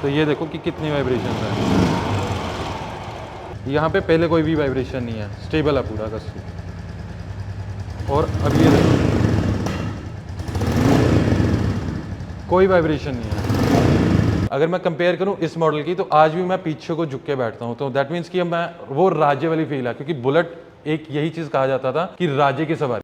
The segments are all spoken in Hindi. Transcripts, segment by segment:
तो ये देखो कि कितनी वाइब्रेशन है। यहाँ पे पहले कोई भी वाइब्रेशन नहीं है, स्टेबल है पूरा का। और अब ये देखो कोई वाइब्रेशन नहीं है। अगर मैं कंपेयर करूं इस मॉडल की, तो आज भी मैं पीछे को झुक के बैठता हूं, तो दैट मीन्स कि मैं वो राज्य वाली फील है, क्योंकि बुलेट एक यही चीज कहा जाता था कि राज्य की सवारी।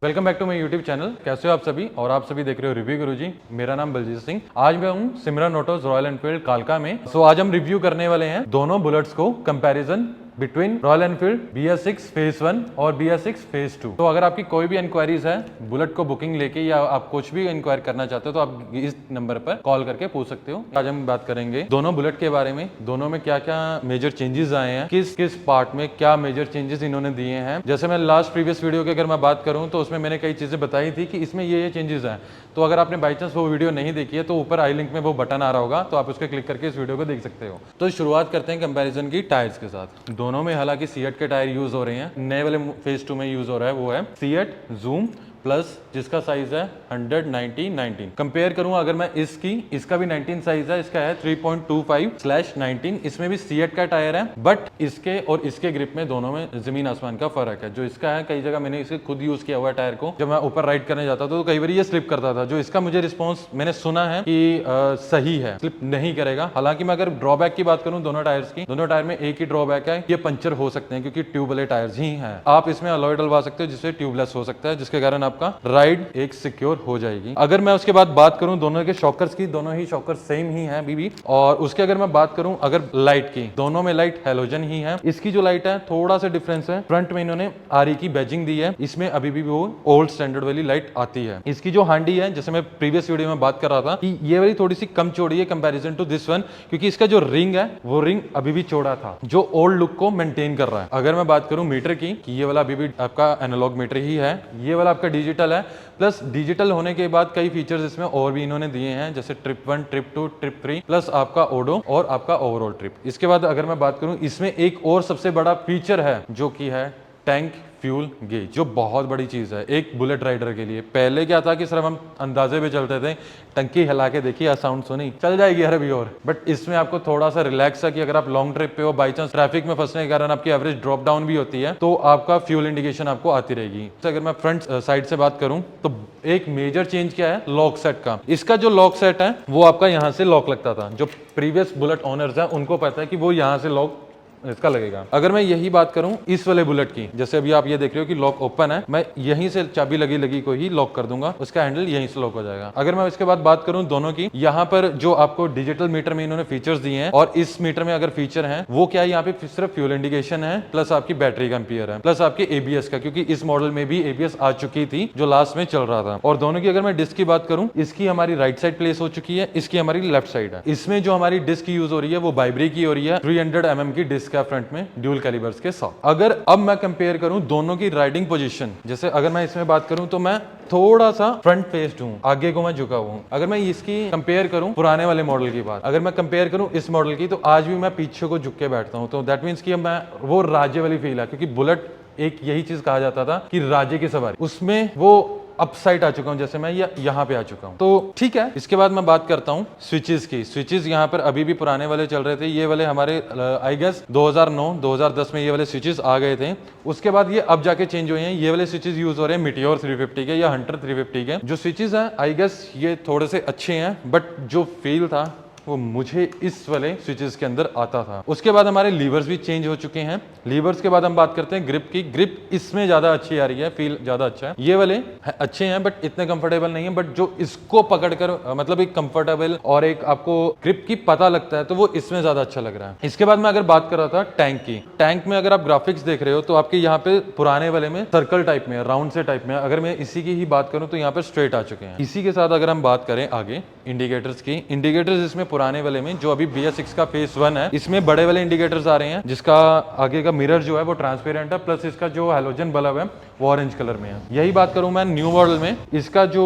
Welcome back to my YouTube channel. कैसे हो आप सभी? और आप सभी देख रहे हो रिव्यू गुरुजी। मेरा नाम बलजीत सिंह। आज मैं हूं सिमरन ऑटोज रॉयल एनफील्ड कालका में। आज हम रिव्यू करने वाले हैं दोनों बुलेट्स को, comparison between royal Enfield BS6 phase 1 और BS6 फेज 2। तो अगर आपकी कोई भी इंक्वायरीज है बुलेट को बुकिंग लेके, या आप कुछ भी इंक्वायर करना चाहते हो, तो आप इस नंबर पर कॉल करके पूछ सकते हो। आज हम बात करेंगे दोनों बुलेट के बारे में, दोनों में क्या क्या मेजर चेंजेस आए हैं, किस किस पार्ट में क्या मेजर चेंजेस इन्होंने दिए हैं। जैसे मैं लास्ट प्रीवियस वीडियो की अगर मैं बात करूं, तो उसमें मैंने कई चीजें बताई थी कि इसमें ये चेंजेस हैं। तो अगर आपने बाई चांस वो वीडियो नहीं देखी है, तो ऊपर आई लिंक में वो बटन आ रहा होगा, तो आप उसके क्लिक करके इस वीडियो को देख सकते हो। तो शुरुआत करते हैं कंपैरिजन की टायर्स के साथ। दोनों में हालांकि सीएट के टायर यूज हो रहे हैं, नए वाले फेज 2 में यूज हो रहा है वो है सीएट जूम प्लस, जिसका साइज है 100/19। कंपेयर करूं अगर मैं इसका भी 19 साइज है, इसका है 3.25/19। इसमें भी सीएट का टायर है, बट इसके और इसके ग्रिप में दोनों में जमीन आसमान का फर्क है। जो इसका है, कई जगह मैंने इसे खुद यूज किया हुआ है टायर को, जब मैं ऊपर राइड करने जाता था तो कई बार ये स्लिप करता था। जो इसका मुझे रिस्पॉन्स मैंने सुना है कि सही है, स्लिप नहीं करेगा। हालांकि मैं अगर ड्रॉबैक की बात करूं दोनों टायर्स की, दोनों टायर में एक ही ड्रॉबैक है, ये पंचर हो सकते हैं, क्योंकि ट्यूब वाले टायर्स ही हैं। आप इसमें अलॉय डलवा सकते हो जिससे ट्यूबलेस हो सकता है, जिसके कारण आपका राइड एक सिक्योर हो जाएगी। अगर मैं उसके बाद बात करूं दोनों के शॉकर्स की, दोनों ही शॉकर सेम ही हैं अभी भी। और उसके अगर मैं बात करूं अगर लाइट की, दोनों में लाइट हैलोजन ही है। इसकी जो लाइट है थोड़ा सा डिफरेंस है, फ्रंट में इन्होंने आरई की बैजिंग दी है, इसमें अभी भी वो ओल्ड स्टैंडर्ड वाली लाइट आती है। इसकी जो हांडी है, जैसे मैं प्रीवियस वीडियो में बात कर रहा था कि ये वाली थोड़ी सी कम चौड़ी है कंपैरिजन टू दिस वन, क्योंकि इसका जो रिंग है वो रिंग अभी भी चौड़ा था, जो ओल्ड लुक को मेंटेन कर रहा है। अगर मैं बात करूं मीटर की, कि ये वाला अभी भी आपका एनालॉग मीटर ही है, ये वाला आपका डिजिटल है। प्लस डिजिटल होने के बाद कई फीचर्स इसमें और भी इन्होंने दिए हैं, जैसे ट्रिप 1, ट्रिप 2, ट्रिप 3, प्लस आपका ओडो और आपका ओवरऑल ट्रिप। इसके बाद अगर मैं बात करूं, इसमें एक और सबसे बड़ा फीचर है, जो कि है टैंक फ्यूल गेज, जो बहुत बड़ी चीज है एक बुलेट राइडर के लिए। पहले क्या था कि सिर्फ हम अंदाजे पे चलते थे, टंकी हिला के देखिए, साउंड सुनी, चल जाएगी हर अभी और। बट इसमें आपको थोड़ा सा रिलैक्स है कि अगर आप लॉन्ग ट्रिप पे हो, बाई चांस ट्रैफिक में फंसने के कारण आपकी एवरेज ड्रॉप डाउन भी होती है, तो आपका फ्यूल इंडिकेशन आपको आती रहेगी। तो अगर मैं फ्रंट साइड से बात करूं, तो एक मेजर चेंज क्या है लॉक सेट का। इसका जो लॉक सेट है वो आपका यहाँ से लॉक लगता था। जो प्रीवियस बुलेट ओनर्स हैं उनको पता है कि वो यहाँ से लॉक इसका लगेगा। अगर मैं यही बात करूं इस वाले बुलेट की, जैसे अभी आप ये देख रहे हो कि लॉक ओपन है, मैं यहीं से चाबी लगी को ही लॉक कर दूंगा, उसका हैंडल यहीं से लॉक हो जाएगा। अगर मैं इसके बाद बात करूं दोनों की, यहाँ पर जो आपको डिजिटल मीटर में इन्होंने फीचर्स दिए हैं, और इस मीटर में अगर फीचर है वो क्या है, यहाँ पे सिर्फ फ्यूल इंडिकेशन है, प्लस आपकी बैटरी का एम्पियर है, प्लस आपके ABS का, क्योंकि इस मॉडल में भी ABS आ चुकी थी जो लास्ट में चल रहा था। और दोनों की अगर मैं डिस्क की बात करूं, इसकी हमारी राइट साइड प्लेस हो चुकी है, इसकी हमारी लेफ्ट साइड है। इसमें जो हमारी डिस्क यूज हो रही है वो बाइब्री की हो रही है, 300 mm की डिस्क है फ्रंट में, कैलिबर्स के साथ। अगर अब मैं कंपेयर करूं दोनों की राइडिंग पोजीशन, जैसे अगर मैं इसमें बात करूं तो मैं थोड़ा सा फ्रंट फेस्ड हूं, आगे को मैं झुका हुआ हूं। अगर मैं इसकी कंपेयर करूं पुराने वाले मॉडल की बात, अगर मैं कंपेयर करूं इस मॉडल की, तो आज भी मैं पीछे को झुक के बैठता हूं। तो दैट मीन्स कि मैं वो राज्य वाली फील है, क्योंकि बुलेट एक यही चीज कहा जाता था कि राज्य की सवारी, उसमें वो अपसाइड आ चुका हूं, जैसे मैं यहाँ पे आ चुका हूं। तो ठीक है। इसके बाद मैं बात करता हूं स्विचेस की। स्विचेस यहाँ पर अभी भी पुराने वाले चल रहे थे, ये वाले हमारे आई गेस 2009-2010 में ये वाले स्विचेस आ गए थे। उसके बाद ये अब जाके चेंज हुए हैं, ये वाले स्विचेस यूज हो रहे हैं मीटियोर 350 के या हंटर 350 के। जो स्विचेस हैं आई गेस ये थोड़े से अच्छे हैं, बट जो फील था वो मुझे इस वाले स्विचेस के अंदर आता था। उसके बाद हमारे लीवर्स भी चेंज हो चुके हैं। लीवर्स के बाद हम बात करते हैं ग्रिप की। ग्रिप इसमें ज्यादा अच्छी आ रही है, फील ज्यादा अच्छा है। ये वाले अच्छे हैं बट इतने कंफर्टेबल नहीं है, बट जो इसको पकड़कर मतलब एक कंफर्टेबल और एक आपको ग्रिप की पता लगता है, तो वो इसमें ज्यादा अच्छा लग रहा है। इसके बाद मैं अगर बात कर रहा था टैंक की, टैंक में अगर आप ग्राफिक्स देख रहे हो तो आपके यहाँ पे पुराने वाले में सर्कल टाइप में, राउंड से टाइप में, अगर मैं इसी की ही बात करूं तो यहाँ पे स्ट्रेट आ चुके हैं। इसी के साथ अगर हम बात करें आगे इंडिकेटर्स की, इंडिकेटर्स इसमें पुराने वाले में जो अभी BS6 का फेस 1 है, इसमें बड़े वाले इंडिकेटर्स आ रहे हैं, जिसका आगे का मिरर जो है वो ट्रांसपेरेंट है, प्लस इसका जो हैलोजन बल्ब है वो ऑरेंज कलर में है। यही बात करूं मैं न्यू मॉडल में, इसका जो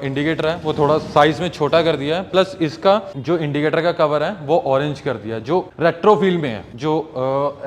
इंडिकेटर है वो थोड़ा साइज में छोटा कर दिया है, प्लस इसका जो इंडिकेटर का कवर है वो ऑरेंज कर दिया है, जो रेट्रो फील में है, जो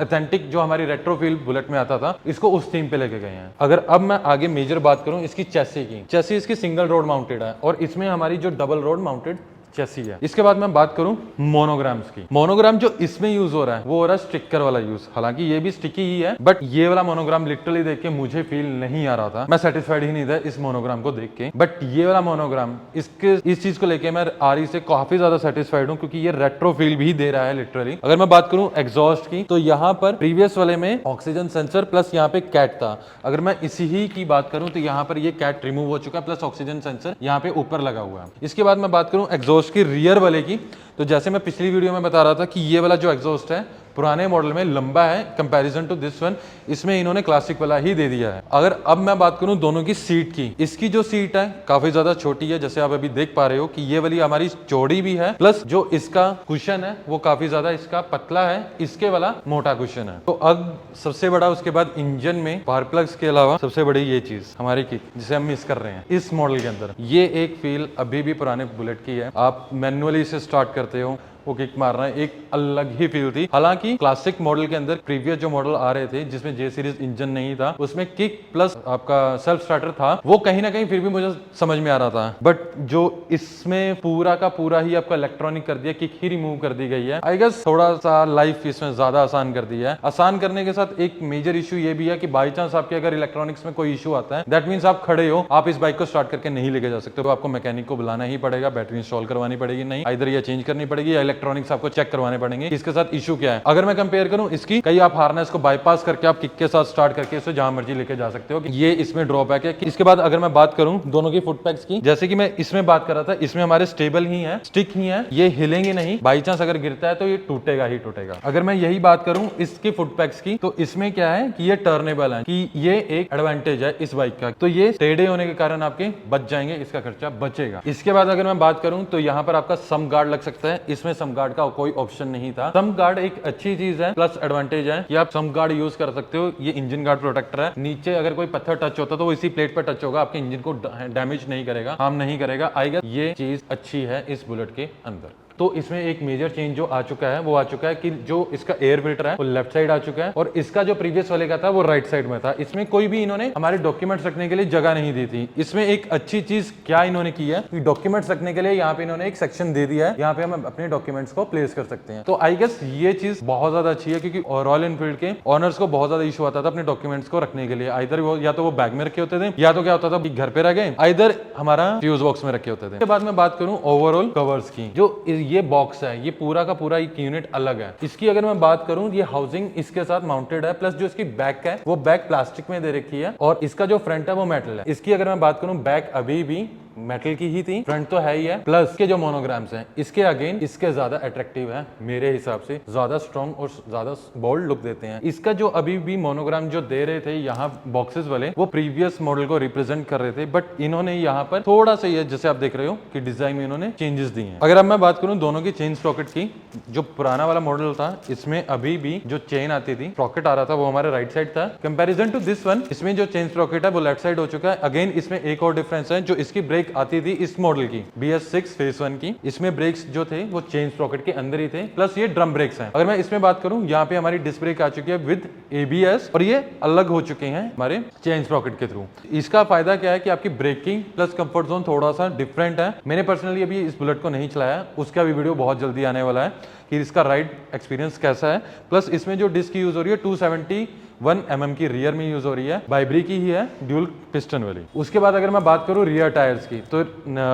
ऑथेंटिक जो हमारी रेट्रो फील बुलेट में आता था, इसको उस थीम पे लेके गए हैं। अगर अब मैं आगे मेजर बात करूं इसकी चेसी की, चेसी इसकी सिंगल रोड माउंटेड है और इसमें हमारी जो डबल रोड माउंटेड चेसी है। इसके बाद मैं बात करूं मोनोग्राम्स की, मोनोग्राम जो इसमें यूज हो रहा है वो हो रहा है स्टिकर वाला यूज। हालांकि ये भी स्टिकी ही है, बट ये वाला मोनोग्राम लिटरली देख के मुझे फील नहीं आ रहा था, मैं सेटिस्फाइड ही नहीं था इस मोनोग्राम को देख के। बट ये वाला मोनोग्राम इसके इस चीज को लेके मैं आरी से काफी ज्यादा सेटिस्फाइड हूँ, क्योंकि ये रेट्रो फील भी दे रहा है लिटरली। अगर मैं बात करूं एग्जॉस्ट की, तो यहाँ पर प्रीवियस वाले में ऑक्सीजन सेंसर प्लस यहाँ पे कैट था। अगर मैं इसी ही की बात करूं तो यहाँ पर ये कैट रिमूव हो चुका है, प्लस ऑक्सीजन सेंसर यहाँ पे ऊपर लगा हुआ है। इसके बाद मैं बात करूं एग्जॉस्ट की रियर वाले की, तो जैसे मैं पिछली वीडियो में बता रहा था कि ये वाला जो एग्जॉस्ट है पुराने मॉडल में लंबा है कंपैरिजन टू दिस वन, इसमें इन्होंने क्लासिक वाला ही दे दिया है। अगर अब मैं बात करूं दोनों की सीट की, इसकी जो सीट है काफी ज्यादा छोटी है, जैसे आप अभी देख पा रहे हो कि ये वाली हमारी चौड़ी भी है, प्लस जो इसका कुशन है वो काफी ज्यादा इसका पतला है, इसके वाला मोटा कुशन है। तो अब सबसे बड़ा उसके बाद इंजन में स्पार्क प्लग्स के अलावा सबसे बड़ी ये चीज हमारी किक, जिसे हम मिस कर रहे हैं इस मॉडल के अंदर। ये एक फील अभी भी पुराने बुलेट की है, आप मैनुअली इसे स्टार्ट करते हो वो किक मारना है, एक अलग ही फील थी। हालांकि क्लासिक मॉडल के अंदर प्रीवियस जो मॉडल आ रहे थे जिसमें जे सीरीज इंजन नहीं था, उसमें किक प्लस आपका सेल्फ स्टार्टर था, वो कहीं ना कहीं फिर भी मुझे समझ में आ रहा था। बट जो इसमें पूरा का पूरा ही आपका इलेक्ट्रॉनिक कर दिया, किक ही रिमूव कर दी गई है। आई गेस थोड़ा सा लाइफ इसमें ज्यादा आसान कर दिया है। आसान करने के साथ एक मेजर इशू ये भी है कि बाई चांस आपके अगर इलेक्ट्रॉनिक्स में कोई इशू आता है, दैट मीन्स आप खड़े हो, आप इस बाइक को स्टार्ट करके नहीं लेके जा सकते, तो आपको मैकेनिक को बुलाना ही पड़ेगा, बैटरी इंस्टॉल करवानी पड़ेगी, नहीं इधर ये चेंज करनी पड़ेगी, या इलेक्ट्रॉनिक्स आपको चेक करवाने पड़ेंगे इसके साथ इशू क्या है। अगर मैं कंपेयर करूं इसकी, कई आप हार्नेस को बाईपास करके आप किक के साथ स्टार्ट करके इसे जहां मर्जी लेके जा सकते हो, कि ये इसमें ड्रॉबैक है। इसके बाद अगर मैं बात करूं दोनों की फुट पैक्स की, जैसे कि मैं इसमें बात कर रहा था, इसमें हमारे स्टेबल ही है, स्टिक ही है, ये हिलेंगे नहीं, बाई चांस अगर गिरता है तो ये टूटेगा ही टूटेगा। अगर मैं यही बात करूं इसकी फुट पैक्स की, तो इसमें क्या है कि ये टर्नेबल है, कि ये एक एडवांटेज है इस बाइक का, तो ये टेढ़े होने के कारण आपके बच जाएंगे, इसका खर्चा बचेगा। इसके बाद अगर मैं बात करूं तो यहाँ पर आपका सम गार्ड लग सकता है, इसमें सम गार्ड का कोई ऑप्शन नहीं था। सम गार्ड एक अच्छी चीज है, प्लस एडवांटेज है कि आप सम गार्ड यूज कर सकते हो। ये इंजन गार्ड प्रोटेक्टर है, नीचे अगर कोई पत्थर टच होता तो वो इसी प्लेट पर टच होगा, आपके इंजन को डैमेज नहीं करेगा, हार्म नहीं करेगा। आई गेस ये चीज अच्छी है इस बुलेट के अंदर। तो इसमें एक मेजर चेंज जो आ चुका है वो आ चुका है कि जो इसका एयर फिल्टर है वो लेफ्ट साइड आ चुका है, और इसका जो प्रीवियस वाले का था वो राइट साइड में था। इसमें कोई भी इन्होंने हमारे डॉक्यूमेंट्स रखने के लिए जगह नहीं दी थी। इसमें एक अच्छी चीज क्या इन्होंने की है कि डॉक्यूमेंट्स रखने के लिए यहाँ पे इन्होंने एक सेक्शन दे दिया है, यहाँ पे हम अपने डॉक्यूमेंट्स को प्लेस कर सकते हैं। तो आई गेस ये चीज बहुत ज्यादा अच्छी है, क्योंकि रॉयल एनफील्ड के ऑनर्स को बहुत ज्यादा इशू आता था अपने डॉक्यूमेंट्स को रखने के लिए, आइदर वो या तो वो बैग में रखे होते थे, या तो क्या होता था घर पे रह गए, आइदर हमारा फ्यूज बॉक्स में रखे होते थे। इसके बाद मैं बात करूं ओवरऑल कवर्स की, जो ये बॉक्स है ये पूरा का पूरा एक यूनिट अलग है। इसकी अगर मैं बात करूं, ये हाउसिंग इसके साथ माउंटेड है, प्लस जो इसकी बैक है वो बैक प्लास्टिक में दे रखी है, और इसका जो फ्रंट है वो मेटल है। इसकी अगर मैं बात करूं, बैक अभी भी मेटल की ही थी, फ्रंट तो है ही है, प्लस के जो मोनोग्राम्स हैं इसके अगेन इसके ज्यादा अट्रैक्टिव है, मेरे हिसाब से ज्यादा स्ट्रॉन्ग और ज्यादा बोल्ड लुक देते हैं। इसका जो अभी भी मोनोग्राम जो दे रहे थे यहाँ बॉक्सेस वाले, वो प्रीवियस मॉडल को रिप्रेजेंट कर रहे थे, बट इन्होंने यहाँ पर थोड़ा सा ये जैसे आप देख रहे हो कि डिजाइन में इन्होंने चेंजेस दिए हैं। अगर अब मैं बात करूं दोनों की चेन स्प्रॉकेट की, जो पुराना वाला मॉडल था इसमें अभी भी जो चेन आती थी, स्प्रॉकेट आ रहा था, वो हमारे राइट साइड था। कंपैरिजन टू दिस वन, इसमें जो चेन स्प्रॉकेट है वो लेफ्ट साइड हो चुका है। अगेन इसमें एक और डिफरेंस है, जो इसकी ब्रेक आती थी इस मॉडल की BS6 फेस 1 की, इसमें ब्रेक्स जो थे वो चेन स्प्रॉकेट के अंदर ही थे, प्लस ये ड्रम ब्रेक्स हैं। अगर मैं इसमें बात करूं, यहाँ पे हमारी डिस्क ब्रेक आ चुकी है विद ABS, और ये अलग हो चुके हैं हमारे चेन स्प्रॉकेट के थ्रू। इसका फायदा क्या है कि आपकी ब्रेकिंग प्लस कंफर्ट जोन थोड़ा सा डिफरेंट है। मैंने पर्सनली अभी इस बुलेट को नहीं चलाया, उसका भी वीडियो बहुत जल्दी आने वाला है कि इसका राइड एक्सपीरियंस कैसा है। प्लस इसमें जो डिस्क यूज हो रही है 271 mm की रियर में यूज हो रही है, बाइब्री की ही है, ड्यूल पिस्टन वाली। उसके बाद अगर मैं बात करूं रियर टायर्स की, तो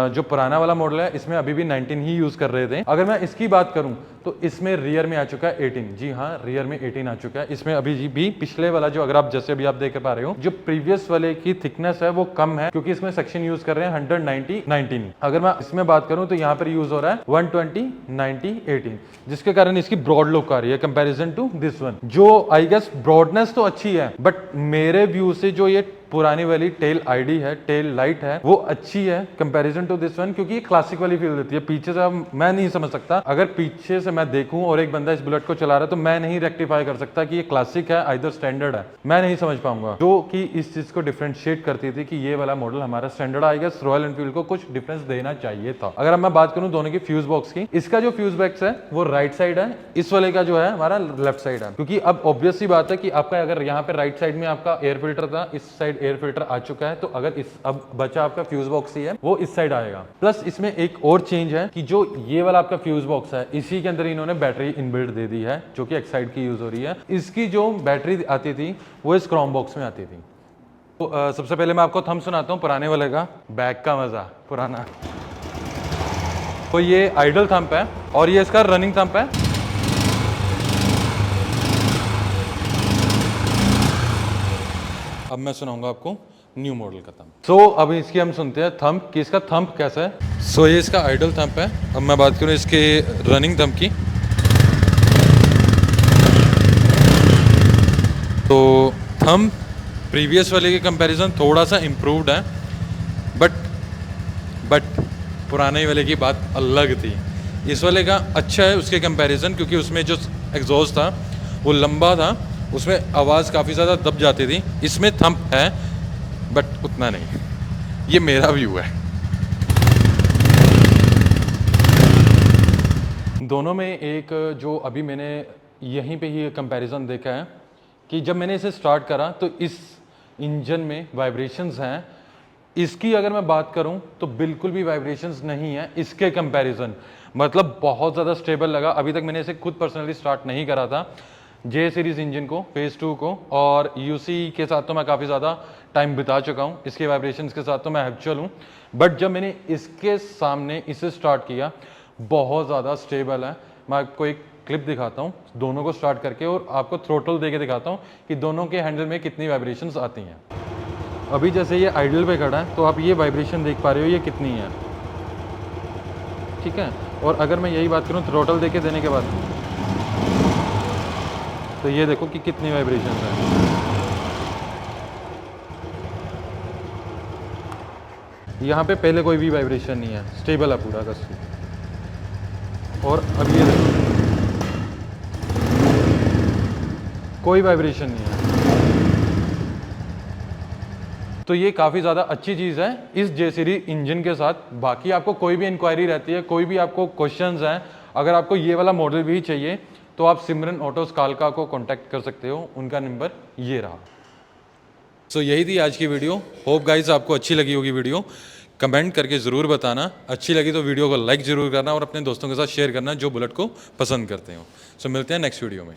जो पुराना वाला मॉडल है इसमें अभी भी 19 ही यूज कर रहे थे। अगर मैं इसकी बात करूं तो इसमें रियर में आ चुका है 18, जी हाँ रियर में 18 आ चुका है। इसमें अभी भी पिछले वाला जो अगर आप जैसे अभी आप देख पा रहे हो, जो प्रीवियस वाले की थिकनेस है वो कम है, क्योंकि इसमें सेक्शन यूज कर रहे हैं 190 19। अगर मैं इसमें बात करूं तो यहाँ पर यूज हो रहा है 120 90 18, जिसके कारण इसकी ब्रॉड लुक आ रही है कंपैरिजन टू दिस वन। जो आई गेस ब्रॉडनेस तो अच्छी है, बट मेरे व्यू से जो ये पुरानी वाली टेल आईडी है, टेल लाइट है, वो अच्छी है कंपैरिजन टू दिस वन, क्योंकि ये क्लासिक वाली फील देती है। पीछे से मैं नहीं समझ सकता, अगर पीछे से मैं देखूं और एक बंदा इस बुलेट को चला रहा है तो मैं नहीं रेक्टिफाई कर सकता कि ये क्लासिक है आइदर स्टैंडर्ड है, मैं नहीं समझ पाऊंगा। जो कि इस चीज को डिफरेंशिएट करती थी कि ये वाला मॉडल हमारा स्टैंडर्ड आएगा, रॉयल एनफील्ड को कुछ डिफरेंस देना चाहिए था। अगर मैं बात करूं दोनों की फ्यूज बॉक्स की, इसका जो फ्यूज बॉक्स है वो राइट साइड है, इस वाले का जो है हमारा लेफ्ट साइड है। क्योंकि अब ऑब्वियस सी बात है कि आपका अगर यहाँ पे राइट साइड में आपका एयर फिल्टर था, इस साइड एयर फिल्टर आ चुका है, तो अगर इस अब बचा आपका फ्यूज बॉक्स ही है वो इस साइड आएगा। प्लस इसमें एक और चेंज है कि जो ये वाला आपका फ्यूज बॉक्स है, इसी के अंदर इन्होंने बैटरी इनबिल्ट दे दी है, जो कि एक्साइड की यूज हो रही है। इसकी जो बैटरी आती थी वो इस क्रोम बॉक्स में आती थी। तो सबसे पहले मैं आपको थंब सुनाता हूँ पुराने वाले का, बैक का मजा पुराना। तो ये आइडल थंब है और ये इसका रनिंग थंब है। अब मैं सुनाऊंगा आपको न्यू मॉडल का थंब। सो अब इसकी हम सुनते हैं थंब कि इसका थंब कैसा है। सो ये इसका आइडल थंब है। अब मैं बात करूं इसके रनिंग थंब की, तो थंब प्रीवियस वाले के कंपैरिजन थोड़ा सा इम्प्रूव्ड है, बट पुराने वाले की बात अलग थी। इस वाले का अच्छा है उसके कंपैरिजन, क्योंकि उसमें जो एग्जॉस्ट था वो लंबा था, उसमें आवाज़ काफ़ी ज़्यादा दब जाती थी। इसमें थंब है बट उतना नहीं। ये मेरा व्यू है। दोनों में एक जो अभी मैंने यहीं पे ही कंपैरिजन देखा है कि जब मैंने इसे स्टार्ट करा तो इस इंजन में वाइब्रेशंस हैं। इसकी अगर मैं बात करूं तो बिल्कुल भी वाइब्रेशंस नहीं है इसके कंपैरिजन, मतलब बहुत ज़्यादा स्टेबल लगा। अभी तक मैंने इसे खुद पर्सनली स्टार्ट नहीं करा था जे सीरीज़ इंजन को, फेज़ 2 को, और यूसी के साथ तो मैं काफ़ी ज़्यादा टाइम बिता चुका हूँ, इसके वाइब्रेशंस के साथ तो मैं हैबिचुअल हूँ। बट जब मैंने इसके सामने इसे स्टार्ट किया, बहुत ज़्यादा स्टेबल है। मैं आपको एक क्लिप दिखाता हूँ दोनों को स्टार्ट करके और आपको थ्रोटल दे के दिखाता हूँ कि दोनों के हैंडल में कितनी वाइब्रेशंस आती हैं। अभी जैसे ये आइडल पे खड़ा है तो आप ये वाइब्रेशन देख पा रहे हो, ये कितनी है, ठीक है। और अगर मैं यही बात करूँ थ्रोटल दे के देने के बाद, तो ये देखो कि कितनी वाइब्रेशन है। यहाँ पे पहले कोई भी वाइब्रेशन नहीं है, स्टेबल है पूरा का। और अब ये देखो कोई वाइब्रेशन नहीं है। तो ये काफ़ी ज़्यादा अच्छी चीज़ है इस जे सीरीज इंजन के साथ। बाकी आपको कोई भी इंक्वायरी रहती है, कोई भी आपको क्वेश्चंस हैं, अगर आपको ये वाला मॉडल भी चाहिए तो आप सिमरन ऑटोस कालका को कांटेक्ट कर सकते हो, उनका नंबर ये रहा। सो यही थी आज की वीडियो। होप गाइस आपको अच्छी लगी होगी वीडियो। कमेंट करके ज़रूर बताना, अच्छी लगी तो वीडियो को लाइक ज़रूर करना और अपने दोस्तों के साथ शेयर करना जो बुलेट को पसंद करते हो। सो मिलते हैं नेक्स्ट वीडियो में।